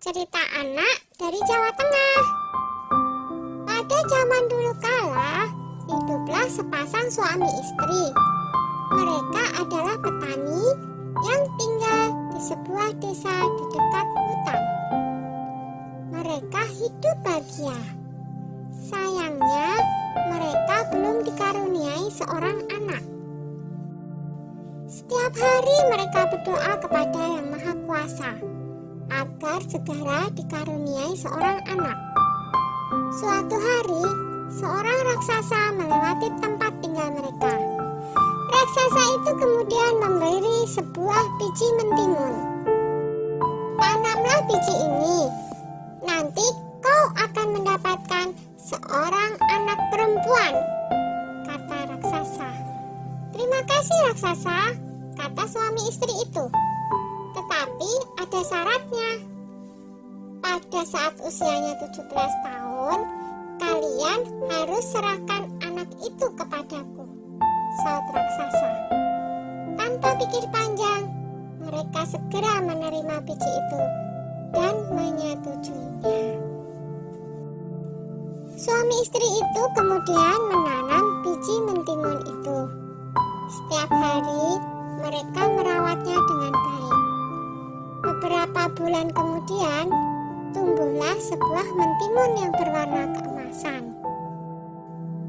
Cerita anak dari Jawa Tengah. Pada zaman dulu kala, hiduplah sepasang suami istri. Mereka adalah petani yang tinggal di sebuah desa di dekat hutan. Mereka hidup bahagia. Sayangnya, mereka belum dikaruniai seorang anak. Setiap hari mereka berdoa kepada Yang Maha Kuasa agar segera dikaruniai seorang anak. Suatu hari, seorang raksasa melewati tempat tinggal mereka. Raksasa itu kemudian memberi sebuah biji mentimun. Tanamlah biji ini, nanti kau akan mendapatkan seorang anak perempuan, kata raksasa. Terima kasih raksasa, kata suami istri itu. Tetapi ada syaratnya. Pada saat usianya 17 tahun, kalian harus serahkan anak itu kepadaku, saut raksasa. Tanpa pikir panjang, mereka segera menerima biji itu dan menyetujuinya. Suami istri itu kemudian menanam biji mentimun itu. Setiap hari mereka merawatnya dengan baik. Beberapa bulan kemudian, tumbuhlah sebuah mentimun yang berwarna keemasan.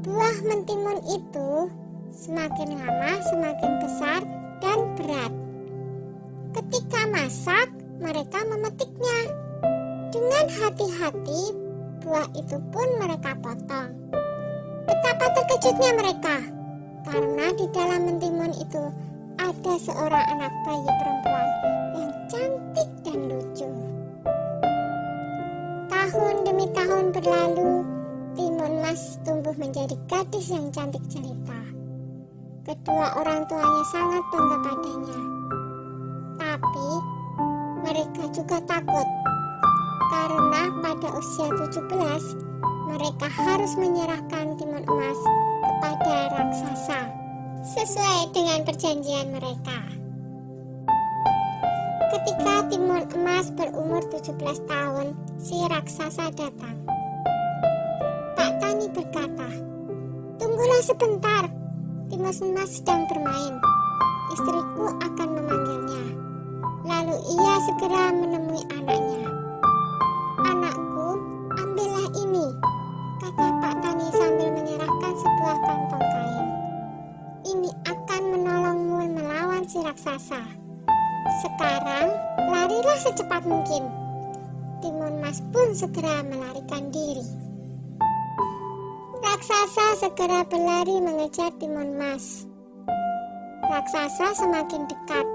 Buah mentimun itu semakin lama semakin besar dan berat. Ketika masak, mereka memetiknya. Dengan hati-hati, buah itu pun mereka potong. Betapa terkejutnya mereka, karena di dalam mentimun itu ada seorang anak bayi perempuan yang cantik dan lucu. Tahun demi tahun berlalu, Timun Mas tumbuh menjadi gadis yang cantik jelita. Kedua orang tuanya sangat bangga padanya. Tapi mereka juga takut, karena pada usia 17, mereka harus menyerahkan Timun Emas kepada raksasa sesuai dengan perjanjian mereka. Ketika Timun Emas berumur 17 tahun, si raksasa datang. Pak Tani berkata, "Tunggulah sebentar, Timun Emas sedang bermain. Istriku akan memanggilnya." Lalu ia segera menemui anaknya. "Anakku, ambillah ini," kata Pak Tani sambil menyerahkan sebuah kantong kain. "Ini akan menolongmu melawan si raksasa. Sekarang, larilah secepat mungkin." Timun Mas pun segera melarikan diri. Raksasa segera berlari mengejar Timun Mas. Raksasa semakin dekat.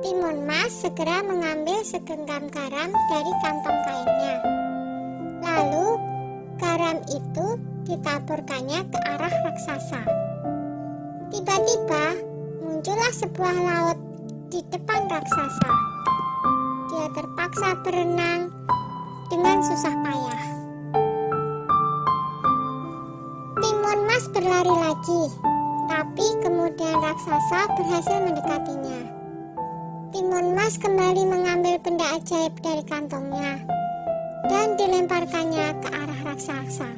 Timun Mas segera mengambil segenggam garam dari kantong kainnya. Lalu, garam itu ditaburkannya ke arah raksasa. Tiba-tiba, muncullah sebuah laut di depan raksasa. Dia terpaksa berenang dengan susah payah. Timun Mas berlari lagi, tapi kemudian raksasa berhasil mendekatinya. Timun Mas kembali mengambil benda ajaib dari kantongnya dan dilemparkannya ke arah raksasa.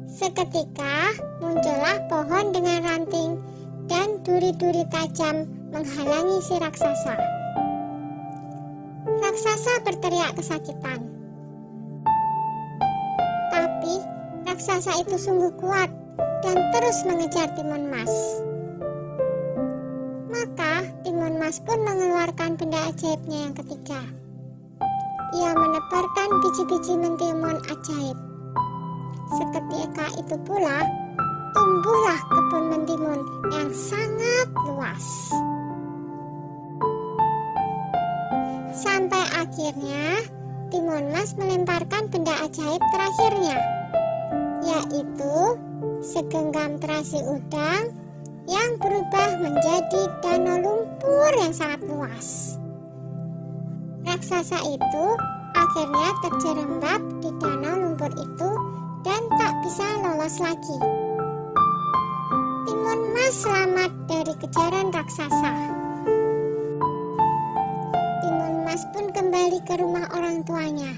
Seketika muncullah pohon dengan ranting dan duri-duri tajam menghalangi si raksasa. Raksasa berteriak kesakitan. Tapi raksasa itu sungguh kuat dan terus mengejar Timun Mas. Maka Timun Mas pun mengeluarkan benda ajaibnya yang ketiga. Ia menebarkan biji-biji mentimun ajaib. Seketika itu pula tumbuhlah kebun mentimun yang sangat luas. Sampai akhirnya Timun Mas melemparkan benda ajaib terakhirnya, yaitu segenggam terasi udang yang berubah menjadi danau lumpur yang sangat luas. Raksasa itu akhirnya terjerembab di danau lumpur itu dan tak bisa lolos lagi. Timun Mas selamat dari kejaran raksasa. Timun Mas pun kembali kembali ke rumah orang tuanya.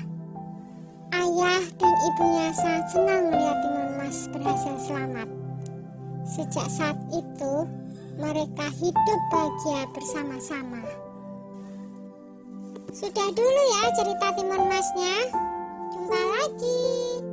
Ayah dan ibunya sangat senang melihat Timun Mas berhasil selamat. Sejak saat itu, mereka hidup bahagia bersama-sama. Sudah dulu ya cerita Timun Masnya. Jumpa lagi.